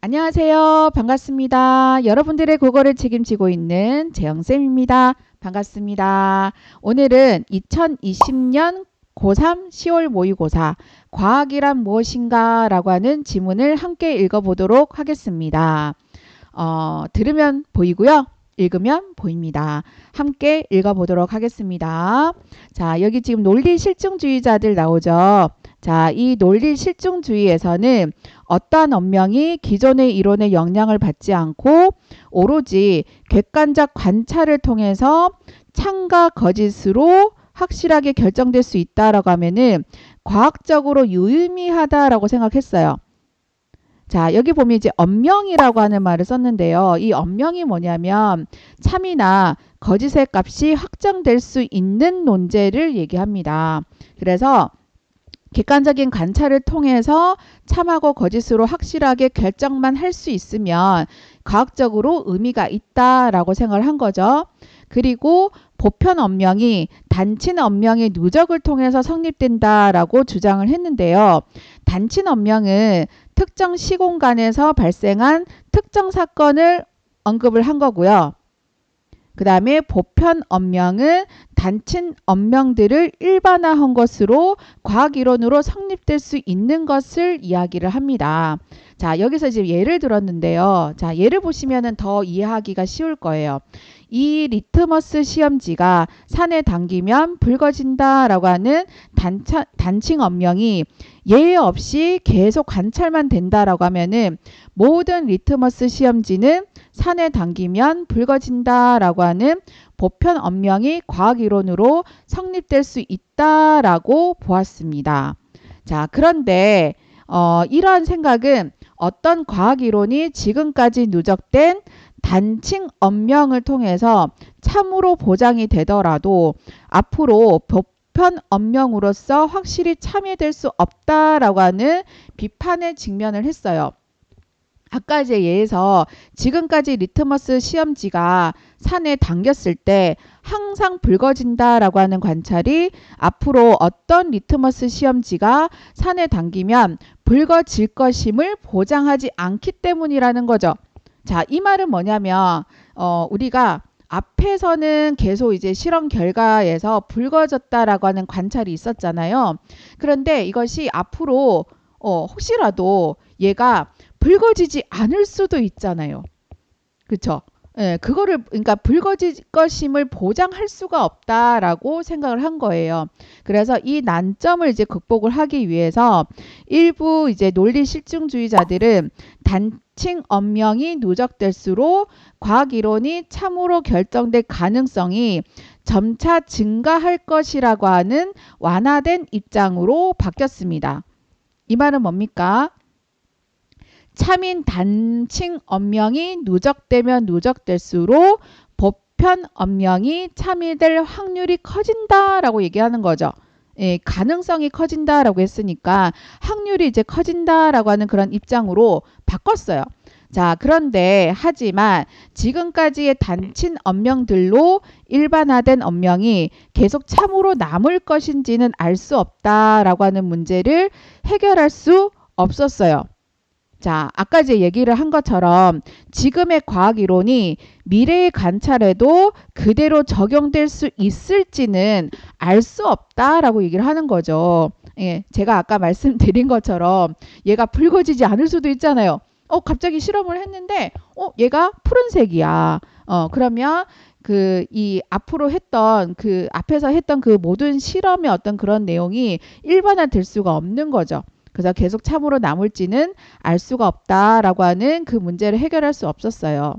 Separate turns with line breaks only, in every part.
안녕하세요. 반갑습니다. 여러분들의 국어를 책임지고 있는 재영쌤입니다. 반갑습니다. 오늘은 2020년 고3 10월 모의고사 과학이란 무엇인가 라고 하는 지문을 함께 읽어보도록 하겠습니다. 들으면 보이고요. 읽으면 보입니다. 함께 읽어보도록 하겠습니다. 자, 여기 지금 논리 실증주의자들 나오죠. 자, 이 논리 실증주의에서는 어떠한 언명이 기존의 이론의 영향을 받지 않고 오로지 객관적 관찰을 통해서 참과 거짓으로 확실하게 결정될 수 있다라고 하면은 과학적으로 유의미하다라고 생각했어요. 자, 여기 보면 이제 언명이라고 하는 말을 썼는데요. 이 언명이 뭐냐면 참이나 거짓의 값이 확정될 수 있는 논제를 얘기합니다. 그래서 객관적인 관찰을 통해서 참하고 거짓으로 확실하게 결정만 할 수 있으면 과학적으로 의미가 있다라고 생각을 한 거죠. 그리고 보편 언명이 단친 언명의 누적을 통해서 성립된다라고 주장을 했는데요. 단친 언명은 특정 시공간에서 발생한 특정 사건을 언급을 한 거고요. 그 다음에 보편 언명은 단친 언명들을 일반화한 것으로 과학이론으로 성립될 수 있는 것을 이야기를 합니다. 자, 여기서 지금 예를 들었는데요. 자, 예를 보시면은 더 이해하기가 쉬울 거예요. 이 리트머스 시험지가 산에 담기면 붉어진다라고 하는 단칭 언명이 예외 없이 계속 관찰만 된다라고 하면은 모든 리트머스 시험지는 산에 담기면 붉어진다라고 하는 보편 언명이 과학이론으로 성립될 수 있다라고 보았습니다. 자, 그런데 이러한 생각은 어떤 과학이론이 지금까지 누적된 단칭 언명을 통해서 참으로 보장이 되더라도 앞으로 보편 언명으로서 확실히 참여될 수 없다라고 하는 비판에 직면을 했어요. 아까 이제 예에서 지금까지 리트머스 시험지가 산에 담겼을 때 항상 붉어진다라고 하는 관찰이 앞으로 어떤 리트머스 시험지가 산에 담기면 붉어질 것임을 보장하지 않기 때문이라는 거죠. 자, 이 말은 뭐냐면 우리가 앞에서는 계속 이제 실험 결과에서 붉어졌다라고 하는 관찰이 있었잖아요. 그런데 이것이 앞으로 혹시라도 얘가 붉어지지 않을 수도 있잖아요. 그렇죠? 예, 그거를 그러니까 붉어질 것임을 보장할 수가 없다라고 생각을 한 거예요. 그래서 이 난점을 이제 극복을 하기 위해서 일부 이제 논리 실증주의자들은 단칭 언명이 누적될수록 과학 이론이 참으로 결정될 가능성이 점차 증가할 것이라고 하는 완화된 입장으로 바뀌었습니다. 이 말은 뭡니까? 참인 단칭 언명이 누적되면 누적될수록 보편 언명이 참이될 확률이 커진다라고 얘기하는 거죠. 예, 가능성이 커진다라고 했으니까 확률이 이제 커진다라고 하는 그런 입장으로 바꿨어요. 자, 그런데 하지만 지금까지의 단친 언명들로 일반화된 언명이 계속 참으로 남을 것인지는 알 수 없다라고 하는 문제를 해결할 수 없었어요. 자, 아까 이제 얘기를 한 것처럼 지금의 과학이론이 미래의 관찰에도 그대로 적용될 수 있을지는 알 수 없다라고 얘기를 하는 거죠. 예, 제가 아까 말씀드린 것처럼 얘가 붉어지지 않을 수도 있잖아요. 갑자기 실험을 했는데 얘가 푸른색이야. 그러면 이 앞으로 했던 앞에서 했던 그 모든 실험의 어떤 그런 내용이 일반화될 수가 없는 거죠. 그래서 계속 참으로 남을지는 알 수가 없다라고 하는 그 문제를 해결할 수 없었어요.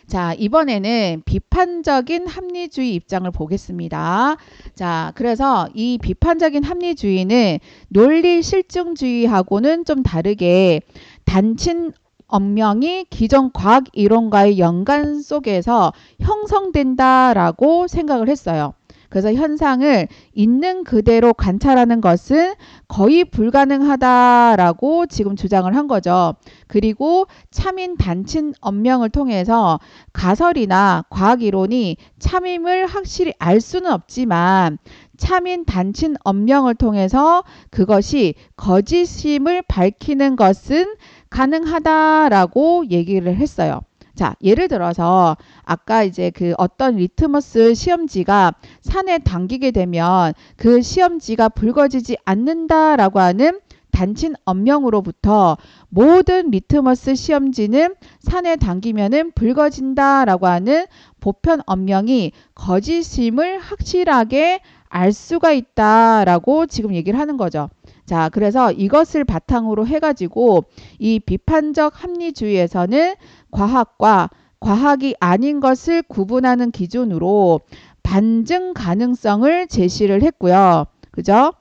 자, 이번에는 비판적인 합리주의 입장을 보겠습니다. 자, 그래서 이 비판적인 합리주의는 논리 실증주의하고는 좀 다르게 단친 언명이 기존 과학 이론과의 연관 속에서 형성된다라고 생각을 했어요. 그래서 현상을 있는 그대로 관찰하는 것은 거의 불가능하다라고 지금 주장을 한 거죠. 그리고 참인 단친 언명을 통해서 가설이나 과학이론이 참임을 확실히 알 수는 없지만 참인 단친 엄명을 통해서 그것이 거짓임을 밝히는 것은 가능하다라고 얘기를 했어요. 자, 예를 들어서 아까 이제 그 어떤 리트머스 시험지가 산에 담기게 되면 그 시험지가 붉어지지 않는다라고 하는 단친 엄명으로부터 모든 리트머스 시험지는 산에 담기면은 붉어진다라고 하는 보편 엄명이 거짓임을 확실하게 알 수가 있다라고 지금 얘기를 하는 거죠. 자, 그래서 이것을 바탕으로 해가지고 이 비판적 합리주의에서는 과학과 과학이 아닌 것을 구분하는 기준으로 반증 가능성을 제시를 했고요. 그죠?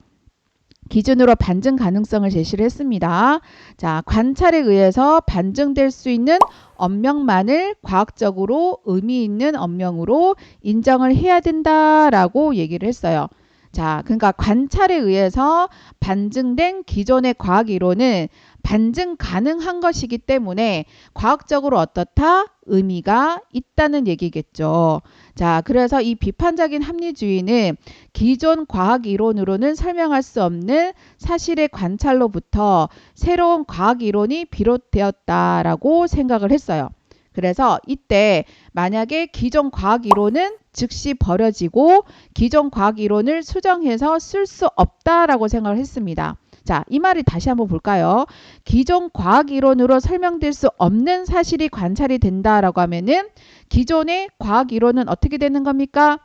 기준으로 반증 가능성을 제시를 했습니다. 자, 관찰에 의해서 반증될 수 있는 엄명만을 과학적으로 의미 있는 엄명으로 인정을 해야 된다라고 얘기를 했어요. 자, 그러니까 관찰에 의해서 반증된 기존의 과학 이론은 반증 가능한 것이기 때문에 과학적으로 어떻다? 의미가 있다는 얘기겠죠. 자, 그래서 이 비판적인 합리주의는 기존 과학 이론으로는 설명할 수 없는 사실의 관찰로부터 새로운 과학 이론이 비롯되었다라고 생각을 했어요. 그래서 이때 만약에 기존 과학 이론은 즉시 버려지고 기존 과학 이론을 수정해서 쓸 수 없다라고 생각을 했습니다. 자, 이 말을 다시 한번 볼까요? 기존 과학 이론으로 설명될 수 없는 사실이 관찰이 된다라고 하면은 기존의 과학 이론은 어떻게 되는 겁니까?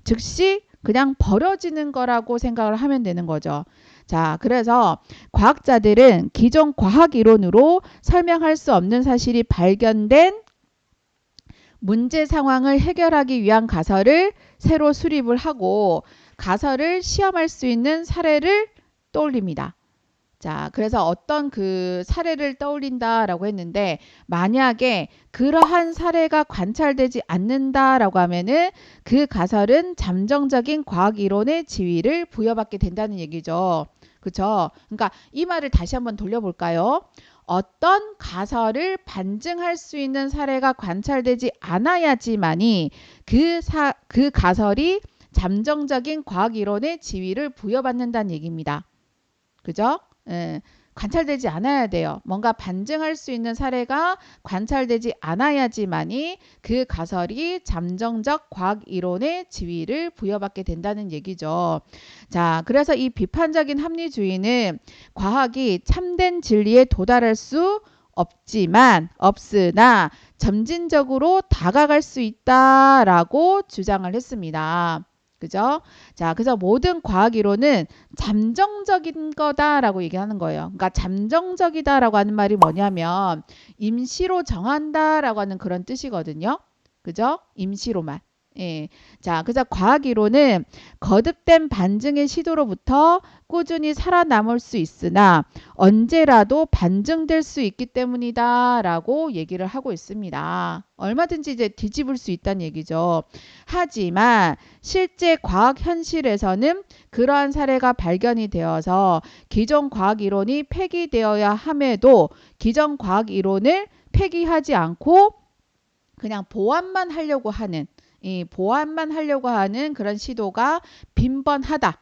즉시 그냥 버려지는 거라고 생각을 하면 되는 거죠. 자, 그래서 과학자들은 기존 과학 이론으로 설명할 수 없는 사실이 발견된 문제 상황을 해결하기 위한 가설을 새로 수립을 하고 가설을 시험할 수 있는 사례를 떠올립니다. 자, 그래서 어떤 그 사례를 떠올린다라고 했는데 만약에 그러한 사례가 관찰되지 않는다라고 하면은 그 가설은 잠정적인 과학 이론의 지위를 부여받게 된다는 얘기죠. 그렇죠? 그러니까 이 말을 다시 한번 돌려볼까요? 어떤 가설을 반증할 수 있는 사례가 관찰되지 않아야지만이 그 가설이 잠정적인 과학 이론의 지위를 부여받는다는 얘기입니다. 그죠? 예, 관찰되지 않아야 돼요. 뭔가 반증할 수 있는 사례가 관찰되지 않아야지만이 그 가설이 잠정적 과학 이론의 지위를 부여받게 된다는 얘기죠. 자, 그래서 이 비판적인 합리주의는 과학이 참된 진리에 도달할 수 없으나 점진적으로 다가갈 수 있다라고 주장을 했습니다. 그죠? 자, 그래서 모든 과학 이론은 잠정적인 거다라고 얘기하는 거예요. 그러니까 잠정적이다라고 하는 말이 뭐냐면 임시로 정한다라고 하는 그런 뜻이거든요. 그죠? 임시로만. 예. 자, 그래서 과학 이론은 거듭된 반증의 시도로부터 꾸준히 살아남을 수 있으나 언제라도 반증될 수 있기 때문이다라고 얘기를 하고 있습니다. 얼마든지 이제 뒤집을 수 있다는 얘기죠. 하지만 실제 과학 현실에서는 그러한 사례가 발견이 되어서 기존 과학 이론이 폐기되어야 함에도 기존 과학 이론을 폐기하지 않고 그냥 보완만 하려고 하는 그런 시도가 빈번하다.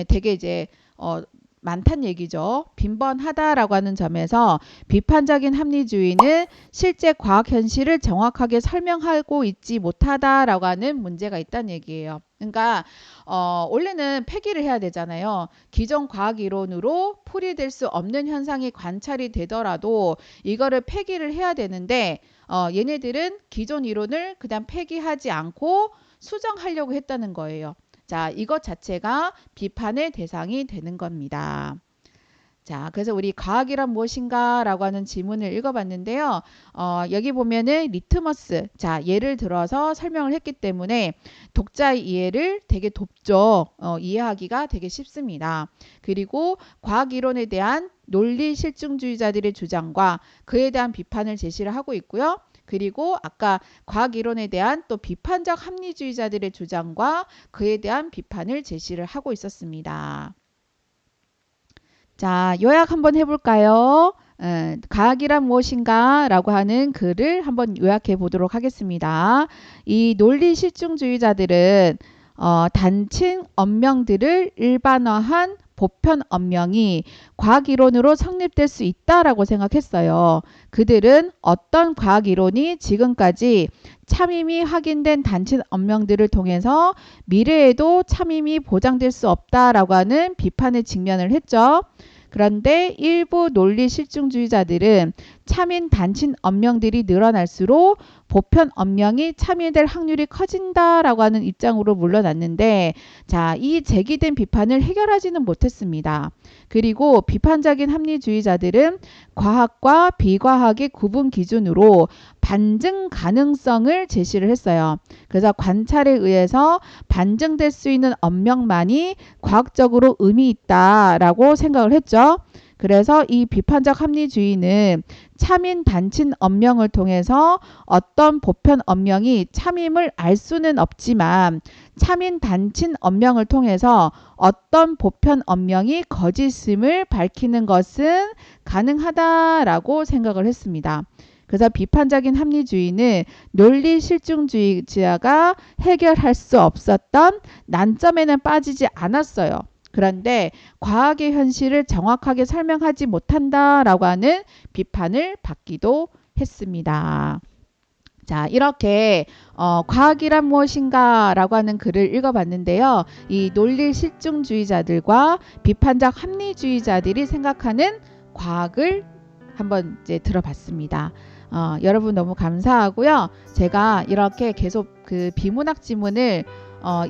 되게 이제 많다는 얘기죠. 빈번하다라고 하는 점에서 비판적인 합리주의는 실제 과학 현실을 정확하게 설명하고 있지 못하다라고 하는 문제가 있다는 얘기예요. 그러니까 원래는 폐기를 해야 되잖아요. 기존 과학 이론으로 풀이될 수 없는 현상이 관찰이 되더라도 이거를 폐기를 해야 되는데 얘네들은 기존 이론을 그냥 폐기하지 않고 수정하려고 했다는 거예요. 자, 이것 자체가 비판의 대상이 되는 겁니다. 자, 그래서 우리 과학이란 무엇인가 라고 하는 질문을 읽어봤는데요. 여기 보면은 리트머스, 자, 예를 들어서 설명을 했기 때문에 독자의 이해를 되게 돕죠. 이해하기가 되게 쉽습니다. 그리고 과학 이론에 대한 논리 실증주의자들의 주장과 그에 대한 비판을 제시를 하고 있고요. 그리고 아까 과학 이론에 대한 또 비판적 합리주의자들의 주장과 그에 대한 비판을 제시를 하고 있었습니다. 자, 요약 한번 해볼까요? 과학이란 무엇인가 라고 하는 글을 한번 요약해 보도록 하겠습니다. 이 논리 실증주의자들은 단칭 언명들을 일반화한 보편 언명이 과학 이론으로 성립될 수 있다라고 생각했어요. 그들은 어떤 과학 이론이 지금까지 참임이 확인된 단칭 언명들을 통해서 미래에도 참임이 보장될 수 없다라고 하는 비판에 직면을 했죠. 그런데 일부 논리 실증주의자들은 참인 단칭 언명들이 늘어날수록 보편 언명이 참여될 확률이 커진다라고 하는 입장으로 물러났는데, 자, 이 제기된 비판을 해결하지는 못했습니다. 그리고 비판적인 합리주의자들은 과학과 비과학의 구분 기준으로 반증 가능성을 제시를 했어요. 그래서 관찰에 의해서 반증될 수 있는 언명만이 과학적으로 의미 있다라고 생각을 했죠. 그래서 이 비판적 합리주의는 참인 단칭 언명을 통해서 어떤 보편 언명이 참임을 알 수는 없지만 참인 단칭 언명을 통해서 어떤 보편 언명이 거짓임을 밝히는 것은 가능하다라고 생각을 했습니다. 그래서 비판적인 합리주의는 논리 실증주의자가 해결할 수 없었던 난점에는 빠지지 않았어요. 그런데 과학의 현실을 정확하게 설명하지 못한다라고 하는 비판을 받기도 했습니다. 자, 이렇게 과학이란 무엇인가 라고 하는 글을 읽어봤는데요. 이 논리 실증주의자들과 비판적 합리주의자들이 생각하는 과학을 한번 이제 들어봤습니다. 여러분 너무 감사하고요. 제가 이렇게 계속 그 비문학 지문을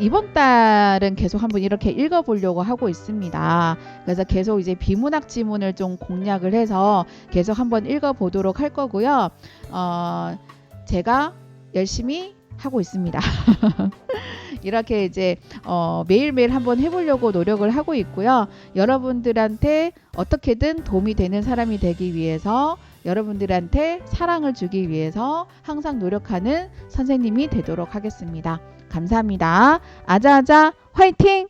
이번 달은 계속 한번 이렇게 읽어보려고 하고 있습니다. 그래서 계속 이제 비문학 지문을 좀 공략을 해서 계속 한번 읽어보도록 할 거고요. 제가 열심히 하고 있습니다. 이렇게 이제 매일매일 한번 해보려고 노력을 하고 있고요. 여러분들한테 어떻게든 도움이 되는 사람이 되기 위해서, 여러분들한테 사랑을 주기 위해서 항상 노력하는 선생님이 되도록 하겠습니다. 감사합니다. 아자아자 화이팅!